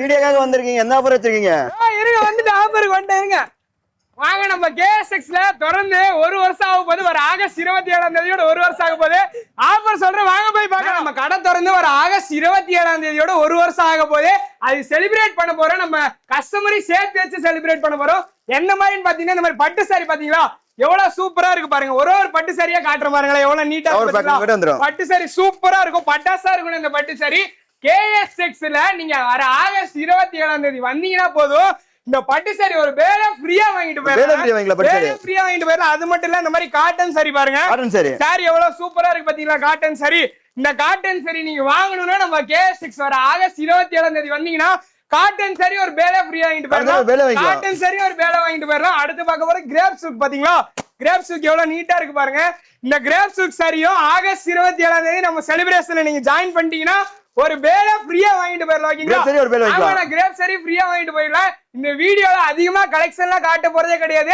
வீடியோக்காக வந்திருக்கீங்க, என்ன ஆஃபர் வச்சிருக்கீங்க? இருங்க வந்துட்டு ஆஃபருக்கு வந்துட்டேங்க. வாங்க நம்ம கேஎஸ்எக்ஸ்ல தொடர்ந்து ஒரு வருஷம் ஆக போது. வர ஆகஸ்ட் 27ஆம் தேதியோட ஒரு வருஷம் ஆக போது. ஆஃபர் சொல்றேன், வாங்க போய் பார்க்கலாம். நம்ம கடை திறந்து வர ஆகஸ்ட் 27ஆம் தேதியோட ஒரு வருஷம் ஆக போது. அது செலிப்ரேட் பண்ண போறோம். நம்ம கஸ்டமரையும் சேர்த்து வச்சு செலிப்ரேட் பண்ண போறோம். எந்த மாதிரின்னு பாத்தீங்கன்னா, இந்த மாதிரி பட்டு சாரி பாத்தீங்களா எவ்வளவு சூப்பரா இருக்கு பாருங்க. ஒரு பட்டு சாரியா காட்டுற பாருங்களேன், எவ்வளவு நீட்டா இருக்கு. பட்டு சாரி சூப்பரா இருக்கும், பட்டாசா இருக்கும். இந்த பட்டு சாரி கேஎஸ்எக்ஸ்ல நீங்க வர ஆகஸ்ட் 27ஆம் தேதி வந்தீங்கன்னா போதும், இந்த பட்டு சாரி ஒரு பேல ஃப்ரீயா வாங்கிட்டு போயிடலாம். அது மட்டும் இல்ல, இந்த மாதிரி காட்டன் சாரி பாருங்க. சாரி எவ்வளவு சூப்பரா இருக்கு பாத்தீங்களா, காட்டன் சாரி. இந்த காட்டன் சாரி நீங்க வாங்கணும்னா நம்ம கேஎஸ்எக்ஸ் வர ஆகஸ்ட் 27ஆம் தேதி வந்தீங்கன்னா காட்டன் சாரி ஒரு பேல ஃப்ரீயா வாங்கிட்டு போயிடலாம். காட்டன் சாரி ஒரு பேல வாங்கிட்டு போயிடலாம். அடுத்து பார்க்க போற கிரேப் சூக் பாத்தீங்களா, கிரேப் சூக் எவ்வளவு நீட்டா இருக்கு பாருங்க. இந்த கிரேப் சூக் சாரியும் ஆகஸ்ட் 27ஆம் தேதி நம்ம செலிப்ரேஷன்ல நீங்க ஜாயின் பண்ணிட்டீங்கன்னா ஒரு பேல ஃப்ரீயா வாங்கிட்டு போயிடலாம். கிரேப் சாரி ஃப்ரீயா வாங்கிட்டு போயிடலாம். இந்த வீடியோல அதிகமா கலெக்ஷன்லாம் காட்ட போறதே கிடையாது.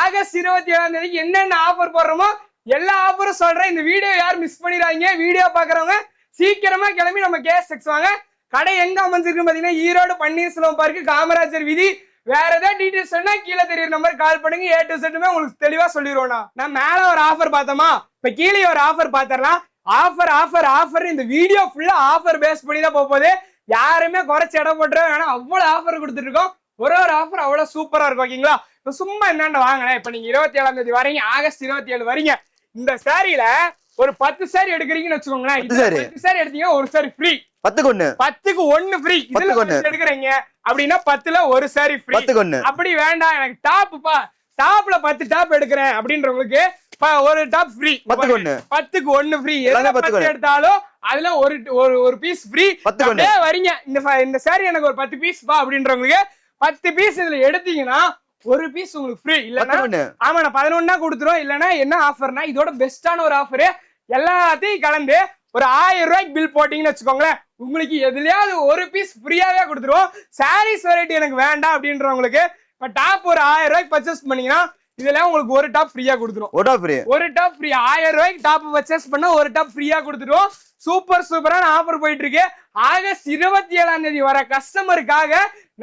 ஆகஸ்ட் 27ஆம் தேதிக்கு என்னென்ன ஆஃபர் போடுறோமோ எல்லா ஆஃபரும் சொல்றேன். இந்த வீடியோ யாரும் மிஸ் பண்ணிடாதீங்க. வீடியோ பாக்குறவங்க சீக்கிரமா கிளம்பி நம்ம கேஎஸ்எக்ஸ் வாங்க. கடை எங்க அமைஞ்சிருக்கு பாத்தீங்கன்னா, ஈரோடு பன்னீர்செல்வம் பார்க்கு, காமராஜர் வீதி. வேற ஏதாவது டீடைல்ஸ் சொன்னா கீழே தெரியுற நம்பர் கால் பண்ணுங்க. A to Z உங்களுக்கு தெளிவா சொல்லிடுவோம். நான் மேல ஒரு ஆஃபர் பார்த்தோமா, இப்ப கீழே ஒரு ஆஃபர் பாத்திரலாம். Offer offer offer. இந்த வீடியோ ஃபுல்லா ஆஃபர் பேஸ் பண்ணி தான் போகுது. யாருமே குறைச்சு இடம் போட்டுற வேணாம், அவ்வளவு ஆஃபர் கொடுத்துட்டு இருக்கோம். ஒரு ஆஃபர் அவ்வளவு சூப்பரா இருக்கும். ஓகேங்களா, இப்ப சும்மா என்னன்னு வாங்கினேன். இப்ப நீங்க 27ஆம் தேதி வரீங்க, ஆகஸ்ட் 27 வரீங்க. இந்த சாரியில ஒரு 10 சாரி எடுக்கிறீங்கன்னு வச்சுக்கோங்களேன். 10 சாரி எடுத்தீங்கன்னா ஒரு சாரி ஃப்ரீ. 10க்கு 1 ஃப்ரீ. இதுல எடுக்கிறீங்க அப்படின்னா 10ல ஒரு சாரி ஃப்ரீ. அப்படி வேண்டாம், எனக்கு டாப்ப்பா, டாப்ல 10 டாப் எடுக்கிறேன் அப்படின்றவங்களுக்கு ஒரு டாப் ஃப்ரீ. 10க்கு 1 ஃப்ரீ. எதுல 10 எடுத்தாலும் அதுல ஒரு பீஸ் ஃப்ரீ. அப்படியே வரீங்க, இந்த சாரி எனக்கு ஒரு 10 பீஸ் பா அப்படின்றவங்களுக்கு 10 பீஸ் இதுல எடுத்தீங்கன்னா ஒரு பீஸ் உங்களுக்கு ஃப்ரீ. இல்லன்னா ஆமா நான் 11 கொடுத்துரும். இல்லன்னா என்ன ஆஃபர்னா, இதோட பெஸ்டான ஒரு ஆஃபர். எல்லாத்தையும் கலந்து ஒரு 1000 ரூபாய்க்கு பில் போட்டீங்கன்னு வச்சுக்கோங்களேன், உங்களுக்கு எதுலயாவது ஒரு பீஸ் ஃப்ரீயாவே கொடுத்துருவோம். சாரீஸ் வெரைட்டி எனக்கு வேண்டாம் அப்படின்றவங்களுக்கு இப்ப டாப் ஒரு 1000 ரூபாய்க்கு பர்ச்சேஸ் பண்ணீங்கன்னா இதுல உங்களுக்கு ஒரு டாப் ஃப்ரீயா கொடுத்துரும். ஒரு டாப் ஃப்ரீ. 1000 ரூபாய்க்கு டாப் பர்ச்சேஸ் பண்ணா ஒரு டாப் ஃப்ரீயா கொடுத்துருவோம். சூப்பரான ஆஃபர் போயிட்டு இருக்கு. ஆகஸ்ட் 27ஆம் தேதி வர கஸ்டமருக்காக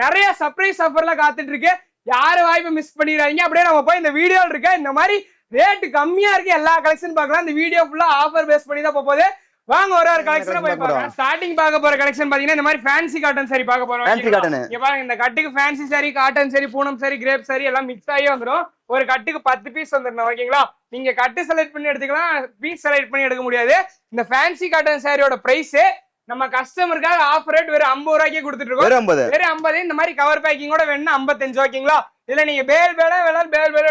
நிறைய சர்ப்ரைஸ் ஆஃபர்லாம் காத்துட்டு இருக்கு. யாரும் வாய்ப்பு மிஸ் பண்ணிடாதீங்க. அப்படியே நம்ம போய் இந்த வீடியோல இருக்க இந்த மாதிரி ரேட் கம்மியா இருக்கு எல்லா கலெக்ஷன் பார்க்கலாம். இந்த வீடியோ ஃபுல்லா ஆஃபர் பேஸ் பண்ணி தான் போகுது. வாங்க ஒரு கலெக்ஷன் போய் பார்க்கலாம். ஸ்டார்டிங் பார்க்க போற கலெக்ஷன் பாத்தீங்கன்னா, இந்த மாதிரி ஃபேன்சி காட்டன் சாரி பார்க்க போறோம். இங்க பாருங்க, இந்த கட்டுக்கு fancy sari, cotton sari, Poonam sari, crepe sari எல்லாம் மிக்ஸ் ஆகி வந்துடும். ஒரு கட்டுக்கு 10 பீஸ் வந்துடும். ஓகேங்களா, நீங்க கட்டு செலக்ட் பண்ணி எடுத்துக்கலாம், பீஸ் செலக்ட் பண்ணி எடுக்க முடியாது. இந்த ஃபேன்சி காட்டன் சாரியோட பிரைஸ் நம்ம கஸ்டமருக்காக ஆஃபர் ரேட் வெறும் 50 ரூபாய்க்கு கொடுத்துட்டு இருக்கோம். வெறும் 50. இந்த மாதிரி கவர் பேக்கிங்கோட வேணும்னா 55. ஓகேங்களா, இதுல நீங்க பேல் பேலா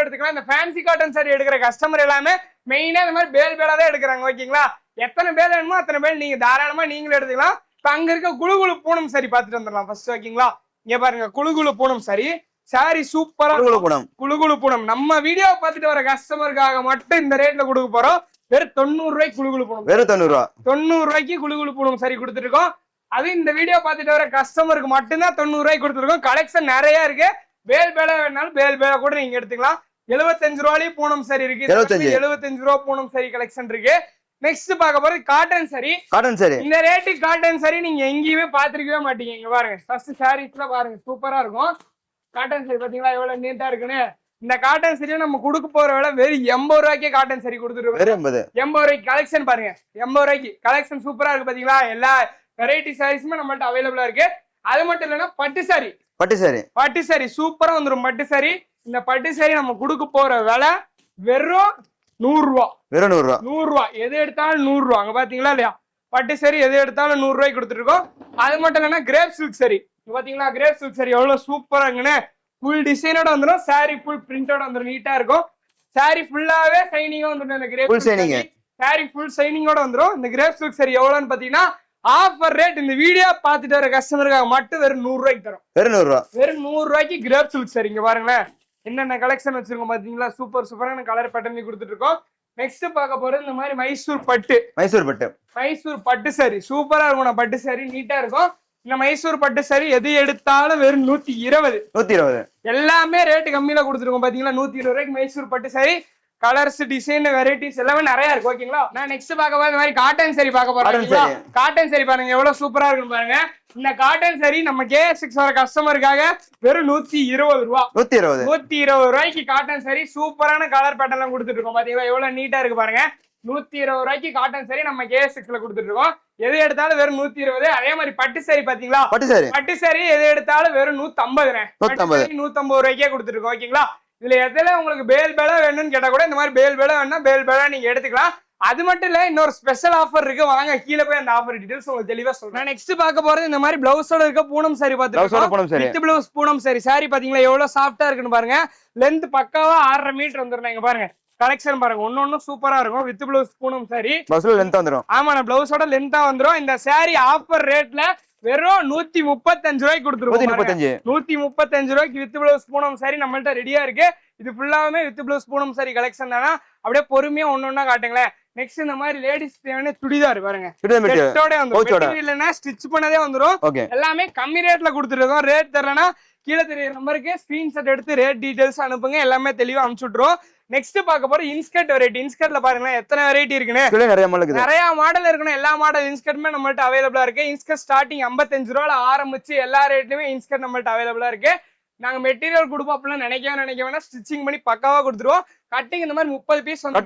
எடுத்துக்கலாம். இந்த ஃபேன்சி காட்டன் சாரி எடுக்கிற கஸ்டமர் எல்லாமே மெயினா இந்த மாதிரி பேல் பேலா தான் எடுக்கிறாங்க. ஓகேங்களா, எத்தனை பேர் வேணுமோ அத்தனை பேர் நீங்க தாராளமா நீங்களும் எடுத்துக்கலாம். இப்ப அங்க இருக்க குழுகுழு பூனம் சாரி பாத்துட்டு வந்துடலாம் ஃபர்ஸ்ட். ஓகேங்களா, இங்க பாருங்க குழுகுழு பூனம் சாரி. சாரி சூப்பரா குழுகுழு பூனம். நம்ம வீடியோ பார்த்துட்டு வர கஸ்டமருக்காக மட்டும் இந்த ரேட்ல கொடுக்க போறோம். வெறும் 90 ரூபாய்க்கு குழுகுழு பூனம். வெறும் 90 ரூபாய்க்கு குழுகுழு பூனம் சாரி கொடுத்துட்டு இருக்கோம். அது இந்த வீடியோ பார்த்துட்டு வர கஸ்டமருக்கு மட்டும்தான் 90 ரூபாய்க்கு கொடுத்துருக்கோம். கலெக்ஷன் நிறைய இருக்கு. பேல் பேலா வேணாலும் பேல் பேலா கூட நீங்க எடுத்துக்கலாம். 75 ரூபாயிலயும் பூனம் சாரி இருக்கு. 75 ரூபா பூனம் சாரி கலெக்ஷன் இருக்கு. நெக்ஸ்ட் பார்க்க போறது காட்டன் சாரி. இந்த ரேட்டு காட்டன் சாரி நீங்க எங்கேயுமே பாத்துருக்கவே மாட்டீங்க. இங்க பாருங்க, ஃபர்ஸ்ட் சாரீஸ்ல பாருங்க சூப்பரா இருக்கும். காட்டன் சாரி பாத்தீங்களா எவ்வளவு நீட்டா இருக்குன்னு. இந்த காட்டன் சாரியை நம்ம கொடுக்க போற விலை வெறும் 80 ரூபாய்க்கே காட்டன் சாரி கொடுத்துருக்கோம். 80 ரூபாய்க்கு கலெக்ஷன் பாருங்க. 80 ரூபாய்க்கு கலெக்ஷன் சூப்பரா இருக்கு பாத்தீங்களா. எல்லா வெரைட்டி சாரீஸுமே நம்மள்ட்ட அவைலபிளா இருக்கு. அது மட்டும் இல்லைன்னா பட்டு சாரி சூப்பரா வந்துடும். பட்டு சாரி, இந்த பட்டு சாரி நம்ம கொடுக்க போற விலை வெறும் 100 ரூபா. 100 ரூபா. எது எடுத்தாலும் 100 ரூபா. அங்க பாத்தீங்களா இல்லையா, பட்டு சாரி எது எடுத்தாலும் 100 ரூபாய்க்கு கொடுத்துட்டு இருக்கோம். அது மட்டும் இல்லைன்னா கிரேப் சில்க் சாரி பாத்தீங்களா, கிரேப் சில்க் சாரி எவ்வளவு சூப்பரா இருக்குன்னு. ஃபுல் டிசைனோட வந்துடும். சாரி ஃபுல் பிரிண்டோட வந்துடும். நீட்டா இருக்கும். சாரி ஃபுல்லாவே சைனிங்கா வந்துடும். இந்த கிரேப் சாரி ஃபுல் சைனிங்கோட வந்துடும். இந்த கிரேப் சில்க் சாரி எவ்வளவுன்னு பாத்தீங்கன்னா ஆஃபர் ரேட் இந்த வீடியோ பாத்துட்டு வர கஸ்டமருக்காக மட்டும் வெறும் 100 ரூபாய்க்கு தரும். வெறும் 100 ரூபாய்க்கு கிரேப் சில்க் சாரி. இங்க பாருங்களேன் என்னென்ன கலெக்ஷன் வச்சிருக்கோம் பாத்தீங்களா. சூப்பரான கலர் பேட்டர்ன் கொடுத்துட்டு இருக்கோம். நெக்ஸ்ட் பார்க்க போறது இந்த மாதிரி மைசூர் பட்டு சாரி சூப்பரா இருக்கும். பட்டு சாரி நீட்டா இருக்கும். இந்த மைசூர் பட்டு சாரி எது எடுத்தாலும் வெறும் 120. எல்லாமே ரேட்டு கம்மியில கொடுத்துருக்கோம் பாத்தீங்களா. 120 ரூபாய்க்கு மைசூர் பட்டு சாரி. கலர்ஸ் டிசைன் வெரைட்டிஸ் எல்லாமே நிறைய இருக்கு ஓகேங்களா. நான் நெக்ஸ்ட் பார்க்க போறது இந்த மாதிரி காட்டன் சரி பார்க்க போறேன். காட்டன் சரி பாருங்க எவ்வளவு சூப்பரா இருக்குன்னு பாருங்க. இந்த காட்டன் சரி நம்ம KSX வர கஸ்டமருக்காக வெறும் 120 ரூபா. 120 ரூபாய்க்கு காட்டன் சரி சூப்பரான கலர் பேட்டர்ன் எல்லாம் கொடுத்துட்டு இருக்கோம். பாத்தீங்களா எவ்வளவு நீட்டா இருக்கு பாருங்க. 120 ரூபாய்க்கு காட்டன் சரி நம்ம KSXல கொடுத்துட்டு இருக்கோம். எது எடுத்தாலும் வெறும் 120. அதே மாதிரி பட்டு சரி பாத்தீங்களா, பட்டு சரி எது எடுத்தாலும் வெறும் 150. 150 ரூபாய்க்கே கொடுத்துட்டு இருக்கோம் ஓகேங்களா. இதுல எதுல உங்களுக்கு பேல் பேலா வேணும்னு கேட்டா கூட இந்த மாதிரி பேல் பேலா வேணும்னா பேல் பேலா நீங்க எடுத்துக்கலாம். அது மட்டும் இல்ல இன்னொரு ஸ்பெஷல் ஆஃபர் இருக்கு. வாங்க கீழே போய் அந்த ஆஃபர் டீடைல்ஸ் உங்களுக்கு தெளிவா சொல்றேன். நெக்ஸ்ட் பார்க்க போறது இந்த மாதிரி பிளவுஸோட இருக்க பூனம் சாரி பாத்துக்கலாம். With blouse Poonam sorry sorry பாத்தீங்களா எவ்வளவு சாஃப்டா இருக்குன்னு பாருங்க. லென்த் பக்காவா 6.5 மீட்டர் வந்துரும். இங்க பாருங்க கலெக்ஷன் பாருங்க ஒன்னொன்னு சூப்பரா இருக்கும். With blouse Poonam sorry length வந்துரும். ஆமா பிளவுஸோட லென்த்தா வந்துரும். இந்த சாரி ஆஃபர் ரேட்ல வெறும் 135 ரூபாய்க்கு கொடுத்துருவோம். 135 ரூபாய்க்கு வித் பிளவுஸ் பூனம் சாரி நம்மள்ட்ட ரெடியா இருக்கு. இது ஃபுல்லாவே with blouse Poonam sorry collection தானா. அப்படியே பொறுமையா ஒன்னொன்னா காட்டுங்களேன். நெக்ஸ்ட் இந்த மாதிரி லேடிஸ் தேவையான சுடிதார் பாருங்க இல்லன்னா ஸ்டிச் பண்ணதே வந்துரும். எல்லாமே கம்மி ரேட்ல கொடுத்துருக்கோம். ரேட் தெரியலனா கீழே தெரியற நம்பருக்கு ஸ்கிரீன்ஷாட் எடுத்து ரேட் டீடைல்ஸ் அனுப்புங்க. எல்லாமே தெளிவா அனுப்பிச்சு விட்டுரும். நெக்ஸ்ட் பார்க்க போற இன்ஸ்கர்ட் வெரைட்டி. இன்ஸ்கர்ட்ல பாருங்க எத்தனை வெரைட்டி இருக்குன்னு நிறைய மாடல் இருக்கணும். எல்லா மாடல் இன்ஸ்கர்ட்டுமே நம்மள்ட்ட அவைலபிளா இருக்கு. இன்ஸ்கர்ட் ஸ்டார்டிங் 55 ரூபால ஆரம்பிச்சு எல்லா ரேட்லயுமே இன்ஸ்கர்ட் நம்மள்ட்ட அவைலபிளா இருக்கு. நாங்க மெட்டீரியல் கொடுப்போம் அப்படிலாம் நினைக்க வேணா ஸ்டிச்சிங் பண்ணி பக்காவா கொடுத்துருவோம். கட்டிங் இந்த மாதிரி 30 பீஸ் வந்து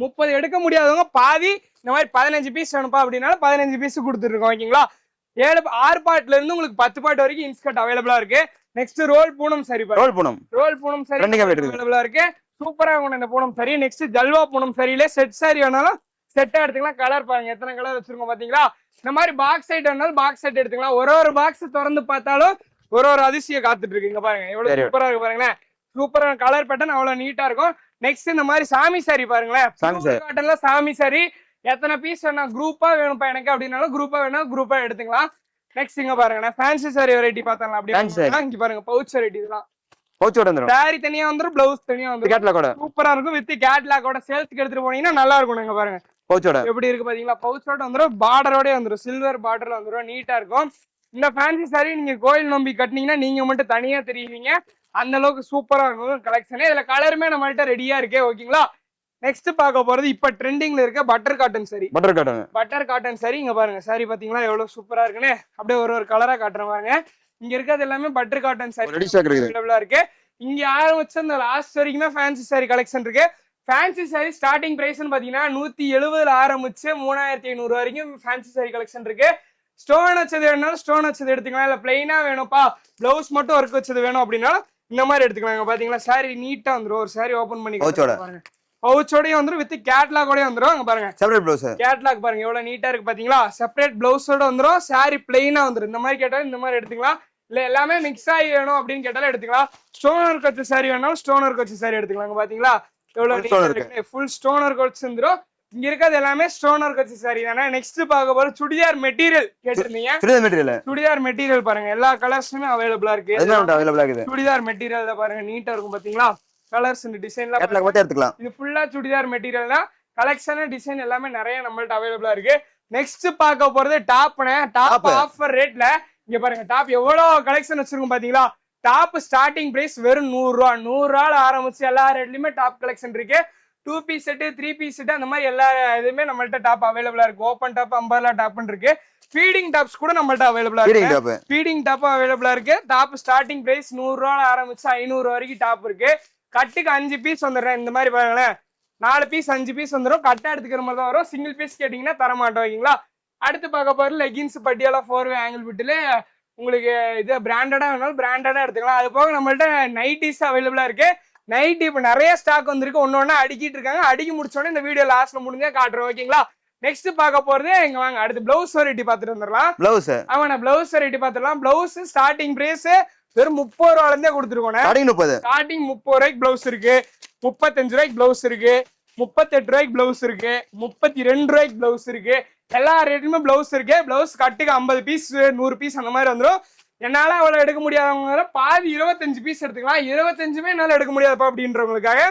30 எடுக்க முடியாதவங்க பாதி இந்த மாதிரி 15 பீஸ் வேணும்பா அப்படின்னால 15 பீஸ் கொடுத்துருக்கோம் ஓகேங்களா. 6 பார்ட்ல இருந்து உங்களுக்கு 10 பார்ட் வரைக்கும் இன்ஸ்கர்ட் அவைலபிளா இருக்கு. நெக்ஸ்ட் ரோல் பூனம் சரி ரோல் பூனம் சரி அவைலபிளா இருக்கு. சூப்பரா இருக்கும் இந்த பூனம் சரி. Next Jalwa Poonam சரியில set sorry வேணாலும் செட்டா எடுத்துக்கலாம். கலர் பாருங்க எத்தனை கலர் வச்சிருக்கோம் பாத்தீங்களா. இந்த மாதிரி பாக்ஸ் செட் வேணாலும் பாக்ஸ் செட் எடுத்துக்கலாம். ஒரு பாக்ஸ் திறந்து பார்த்தாலும் ஒரு அதிசய காத்துட்டு இருக்கு. இங்க பாருங்க எவ்வளவு சூப்பரா இருக்கு பாருங்களேன். சூப்பரான கலர் பேட்டர்ன் அவ்வளவு நீட்டா இருக்கும். நெக்ஸ்ட் இந்த மாதிரி சாமி சாரி பாருங்களேன். காட்டன்ல சாமி சாரி எத்தனை பீஸ் வேணா குரூப்பா வேணும்ப்பா எனக்கு அப்படின்னாலும் குரூப்பா வேணா குரூப்பா எடுத்துக்கலாம். நெக்ஸ்ட் இங்க பாருங்க ஃபேன்சி சாரி வெரைட்டி பார்த்தலாம். அப்படியே இங்க பாருங்க பவுச் வெரைட்டி இதெல்லாம் சாரி தனியா வந்துரும் பிளவுஸ் தனியா வந்துரும். சூப்பரா இருக்கும். வித் கேட்லாக்கோட சேல்ஸ்க்கு எடுத்துட்டு போனீங்கன்னா நல்லா இருக்கும். இங்க பாருங்க பவுச்சோட எப்படி இருக்கு பாத்தீங்களா. பவுச்சோட வந்துரும் பார்டரோட வந்துரும். சில்வர் பார்டர்ல வந்துரும். நீட்டா இருக்கும். இந்த ஃபேன்சி சாரி நீங்க கோயில் நம்பி கட்டினீங்கன்னா நீங்க மட்டும் தனியா தெரியுவீங்க. அந்த அளவுக்கு சூப்பரா இருக்கும் கலெக்ஷன். இதுல கலருமே நம்மள்ட்ட ரெடியா இருக்கு ஓகேங்களா. நெக்ஸ்ட் பார்க்க போறது இப்ப ட்ரெண்டிங்ல இருக்க butter cotton sorry. Butter cotton sorry இங்க பாருங்க. சாரி பாத்தீங்களா எவ்வளவு சூப்பரா இருக்குன்னு. அப்படியே ஒரு கலரா காட்டுறேன் பாருங்க. இங்க இருக்கிறது எல்லாமே பட்டர் காட்டன் சாரி அவைலபிளா இருக்கு. இங்க ஆரம்பிச்ச இந்த லாஸ்ட் வரைக்குமே ஃபேன்சி சாரி கலெக்ஷன் இருக்கு. ஃபேன்சி சாரி ஸ்டார்டிங் பிரைஸ் பாத்தீங்கன்னா 170 ஆரம்பிச்சு 3500 வரைக்கும் ஃபேன்சி சாரி கலெக்ஷன் இருக்கு. ஸ்டோன் வச்சது வேணாலும் ஸ்டோன் வச்சது எடுத்துக்கலாம். இல்ல பிளைனா வேணும்ப்பா பிளவுஸ் மட்டும் ஒர்க் வச்சது வேணும் அப்படின்னா இந்த மாதிரி எடுத்துக்கலாம். பாத்தீங்களா சாரி நீட்டா வந்துரும். ஒரு சாரி ஓபன் பண்ணி பாருங்க. பவுச்சோடய வந்துரும். வித் கேட்லாகோடய வந்துரும். அங்க பாருங்க செப்பரேட் பிளவுஸ். கேட்லாக் பாருங்க எவ்வளவு நீட்டா இருக்கு பாத்தீங்களா. செப்பரேட் பிளவுஸோட வந்துரும். சாரி பிளைனா வந்துரும். இந்த மாதிரி கேட்டாலும் இந்த மாதிரி எடுத்துக்கலாம். இல்ல எல்லாமே மிக்ஸ் ஆகி வேணும் அப்படின்னு கேட்டாலும் எடுத்துக்கலாம். ஸ்டோன் ஒர்க் வச்ச சாரி வேணாலும் ஸ்டோன் ஒர்க் வச்ச சாரி எடுத்துக்கலாம். பாத்தீங்களா எவ்வளவு ஃபுல் ஸ்டோன் ஒர்க் வச்சிருந்துரும். இங்க இருக்கிறது எல்லாமே ஸ்டோன் ஒர்க் வச்ச சாரி தானே. நெக்ஸ்ட் பார்க்க போற சுடிதார் மெட்டீரியல் கேட்டிருந்தீங்க. சுடிதார் மெட்டீரியல் பாருங்க எல்லா கலர்ஸுமே அவைலபிளா இருக்கு. சுடிதார் மெட்டீரியல் பாருங்க நீட்டா இருக்கும் பாத்தீங்களா. கலர்ஸ் இந்த டிசைன்லாம் எடுத்துக்கலாம். இது ஃபுல்லா சுடிதார் மெட்டீரியல் தான். கலெக்ஷன் டிசைன் எல்லாமே நிறைய நம்மள்ட்ட அவைலபிளா இருக்கு. நெக்ஸ்ட் பார்க்க போறது டாப் ஆஃபர் ரேட்ல. இங்க பாருங்க டாப் எவ்வளவு கலெக்ஷன் வச்சிருக்கோம் பாத்தீங்களா. டாப் ஸ்டார்டிங் பிரைஸ் வெறும் 100 ரூபா. 100 ரூபால ஆரம்பிச்சு எல்லா ரேட்லயுமே டாப் கலெக்ஷன் இருக்கு. 2 பீஸ் செட் 3 பீஸ் செட் அந்த மாதிரி எல்லா இதுமே நம்மள்ட்ட டாப் அவைலபிளா இருக்கு. ஓப்பன் டாப் அம்பர்லா டாப் இருக்கு. ஃபீடிங் டாப்ஸ் கூட நம்மள்ட்ட அவைலபிளா இருக்கு. ஃபீடிங் டாப் அவைலபிளா இருக்கு. டாப் ஸ்டார்டிங் பிரைஸ் 100 ரூபால ஆரம்பிச்சு 500 வரைக்கும் டாப் இருக்கு. கட்டுக்கு 5 பீஸ் வந்துடுறேன். இந்த மாதிரி பாருங்களேன் 4 பீஸ் 5 பீஸ் வந்துடும். கட்டா எடுத்துக்கிற மாதிரி தான் வரும். சிங்கிள் பீஸ் கேட்டீங்கன்னா தர மாட்டோம் ஓகேங்களா. அடுத்து பார்க்க போறது லெகின்ஸ் பட்டியாலா 4-வே ஆங்கிள் பிட்டுல உங்களுக்கு இது பிராண்டடா வேணாலும் பிராண்டடா எடுத்துக்கலாம். அது போக நம்மள்ட்ட நைட்டிஸ் அவைலபிளா இருக்கு. நைட் இப்ப நிறைய ஸ்டாக் வந்திருக்கு. ஒன்னொன்னா அடிக்கிட்டு இருக்காங்க. அடிக்கி முடிச்சோடனே இந்த வீடியோ லாஸ்ட்ல முடிஞ்சா காட்டுறோம் ஓகேங்களா. நெக்ஸ்ட் பார்க்க போறது இங்க வாங்க. அடுத்து பிளவுஸ் வெரைட்டி பாத்துட்டு வந்துடலாம். பிளவுஸ் ஆமா பிளவுஸ் வெரைட்டி பாத்துடலாம். பிளவுஸ் ஸ்டார்டிங் பிரைஸ் வெறும் 30 ரூபால இருந்தே கொடுத்துருக்கோம். ஸ்டார்டிங் 30 ரூபாய்க்கு பிளவுஸ் இருக்கு. 35 ரூபாய்க்கு பிளவுஸ் இருக்கு. 38 ரூபாய்க்கு பிளவுஸ் இருக்கு. 32 ரூபாய்க்கு பிளவுஸ் இருக்கு. எல்லா ரேட்டுமே பிளவுஸ் இருக்கு. பிளவுஸ் கட்டுக்கு 50 பீஸ் 100 பீஸ் அந்த மாதிரி வந்துடும். என்னால அவ்வளவு எடுக்க முடியாதவங்க பாதி 25 பீஸ் எடுத்துக்கலாம். 25மே என்னால எடுக்க முடியாதுப்பா அப்படின்றவங்களுக்காக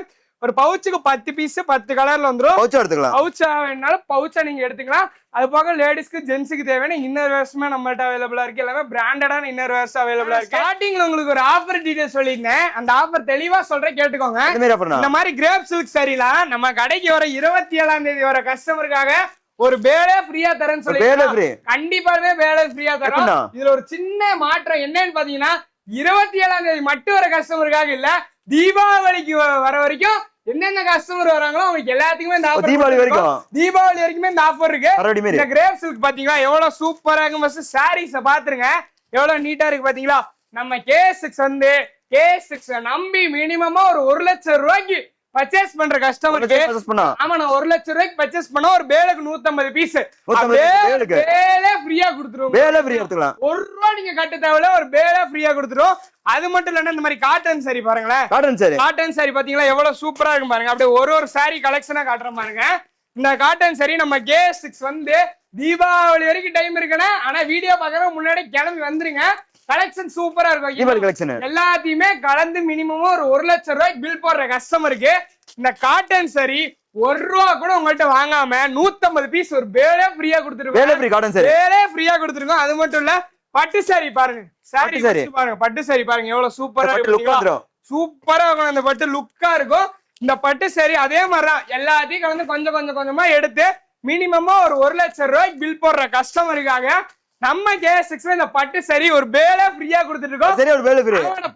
ஒரு பவுச்சுக்கு 10 பீஸ் 10 கலர்ல வந்துரும். பவுச்சா எடுத்துக்கலாம். பவுச்சா வேணாலும் பவுச்சா நீங்க எடுத்துக்கலாம். அது போக லேடிஸ்க்கு ஜென்ஸுக்கு தேவையான இன்னர் வேர்ஸ்மே நம்மள்ட்ட அவைலபிளா இருக்கு. எல்லாமே பிராண்டடான இன்னர் வேர்ஸ் அவைலபிளா இருக்கு. ஸ்டார்டிங்ல உங்களுக்கு ஒரு ஆஃபர் டீடைல் சொல்லியிருந்தேன். அந்த ஆஃபர் தெளிவா சொல்றேன், கேட்டுக்கோங்க. இந்த மாதிரி கிரேப் சில்க் சரிலாம் நம்ம கடைக்கு வர 27ஆம் தேதி வர கஸ்டமருக்காக ஒரு பேலே ஃப்ரீயா தரேன்னு சொல்லி கண்டிப்பாவே பேலே ஃப்ரீயா தரோம். இதுல ஒரு சின்ன மாற்றம் என்னன்னு பாத்தீங்கன்னா 27ஆம் தேதி மட்டும் வர கஸ்டமருக்காக இல்ல, தீபாவளிக்கு வர வரைக்கும் என்னென்ன கஸ்டமர் வராங்களோ அவங்களுக்கு எல்லாத்துக்குமே இந்த ஆஃபர். தீபாவளி வரைக்குமே இந்த ஆஃபர் இருக்கு. இந்த கிரேப் சில்க் பாத்தீங்களா எவ்வளவு சூப்பரா இருக்கு. ஃபர்ஸ்ட் சாரீஸ பாத்துருங்க எவ்வளவு நீட்டா இருக்கு பாத்தீங்களா. நம்ம K6 வந்து K6 நம்பி மினிமமா ஒரு 1 லட்சம் ரூபாய்க்கு பர்ச்சேஸ் பண்ற கஸ்டமருக்கு, ஆமா நான் 1 லட்சம் ரூபாய்க்கு பர்ச்சேஸ் பண்ணா ஒரு பேலுக்கு 150 பீஸ் பேலே ஃப்ரீயா கொடுத்துருவோம். பேலே ஃப்ரீயா எடுத்துக்கலாம். 1 ரூபாய் நீங்க கட்ட தேவையில்ல, ஒரு பேலே ஃப்ரீயா கொடுத்துருவோம். அது மட்டும் இல்லன்னா இந்த மாதிரி காட்டன் சாரி பாருங்களேன். காட்டன் சாரி பாத்தீங்களா எவ்வளவு சூப்பரா இருக்கும் பாருங்க. அப்படியே ஒரு சாரி கலெக்ஷனா காட்டுற பாருங்க. இந்த காட்டன் சாரி நம்ம K6 வந்து தீபாவளி வரைக்கும் டைம் இருக்குன்னா, ஆனா வீடியோ பாக்குற முன்னாடி கிளம்பி வந்துருங்க. கலெக்ஷன் சூப்பரா இருக்கும். எல்லாத்தையுமே கலந்து மினிமம் ஒரு 1 லட்சம் ரூபாய்க்கு பில் போடுற கஸ்டமருக்கு இந்த காட்டன் சாரி 1 ரூபா கூட உங்கள்கிட்ட வாங்காம 150 பீஸ் ஒரு பேலே ஃப்ரீயா கொடுத்துருக்கோம். பேலே ஃப்ரீயா கொடுத்துருக்கோம். அது மட்டும் இல்ல பட்டு சாரி பாருங்க. சாரி பாருங்க, பட்டு சாரி பாருங்க எவ்வளவு சூப்பரா இருக்கும். சூப்பரா இருக்கும். அந்த பட்டு லுக்கா இருக்கும். இந்த பட்டு சாரி அதே மாதிரிதான் எல்லாத்தையும் கலந்து கொஞ்சம் கொஞ்சமா எடுத்து மினிமமா ஒரு 1 லட்சம் ரூபாய்க்கு பில் போடுற கஸ்டமருக்காக நம்ம K6 இந்த பட்டு சாரி ஒரு பேல ஃப்ரீயா கொடுத்துட்டு இருக்கோம்.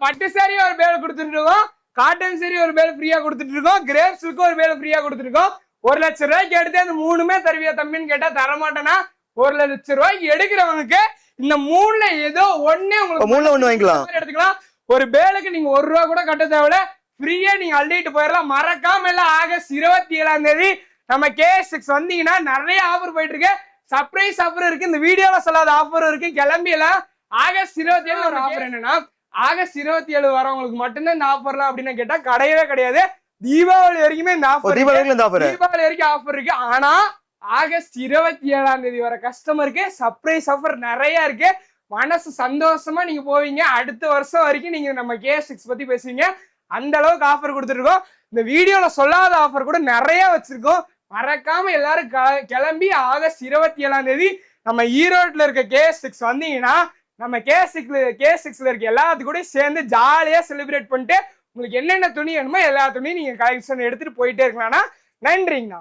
பட்டு சாரி ஒரு பேல கொடுத்துட்டு இருக்கோம். காட்டன் சாரி ஒரு பேல ஃப்ரீயா கொடுத்துட்டு இருக்கோம். கிரேப் சில்க் ஒரு பேல ஃப்ரீயா கொடுத்துட்டு இருக்கோம். 1 லட்சம் ரூபாய்க்கு எடுத்து அந்த 3மே தருவியா தம்பின்னு கேட்டா தரமாட்டேன்னா 1 லட்சம் ரூபாய்க்கு எடுக்கிறவங்களுக்கு இந்த 3ல ஏதோ ஒண்ணே உங்களுக்கு எடுத்துக்கலாம். ஒரு பேலுக்கு நீங்க 1 ரூபா கூட கட்ட தேவையில்ல, ஃப்ரீயா நீங்க அள்ளிட்டு போயிடலாம். மறக்காம எல்லாம் ஆகஸ்ட் 27ஆம் தேதி நம்ம K6 வந்தீங்கன்னா நிறைய ஆஃபர் போயிட்டு இருக்கு. சர்ப்ரைஸ் ஆஃபர் இருக்கு. இந்த வீடியோல சொல்லாத ஆஃபர் இருக்கு. கிளம்பி எல்லாம் ஆகஸ்ட் 27 ஒரு ஆஃபர் என்னன்னா, ஆகஸ்ட் 27 வரவங்களுக்கு மட்டும்தான் இந்த ஆஃபர்லாம் அப்படின்னு கேட்டா கிடையவே கிடையாது. தீபாவளி வரைக்குமே இந்த ஆஃபர், தீபாவளி வரைக்கும் ஆஃபர் இருக்கு. ஆனா ஆகஸ்ட் 27ஆம் தேதி வர கஸ்டமருக்கு சர்ப்ரைஸ் ஆஃபர் நிறைய இருக்கு. மனசு சந்தோஷமா நீங்க போவீங்க. அடுத்த வருஷம் வரைக்கும் நீங்க நம்ம K6 பத்தி பேசுவீங்க. அந்த அளவுக்கு ஆஃபர் கொடுத்துருக்கோம். இந்த வீடியோல சொல்லாத ஆஃபர் கூட நிறைய வச்சிருக்கோம். மறக்காம எல்லாரும் கிளம்பி ஆகஸ்ட் 27ஆம் தேதி நம்ம ஈரோட்ல இருக்க K6 வந்தீங்கன்னா நம்ம K6ல இருக்க எல்லாத்து கூட சேர்ந்து ஜாலியா செலிப்ரேட் பண்ணிட்டு உங்களுக்கு என்னென்ன துணி வேணுமோ எல்லா துணியும் நீங்க கலெக்ஷன் எடுத்துட்டு போயிட்டே இருக்கலாம்னா. நன்றிங்கண்ணா.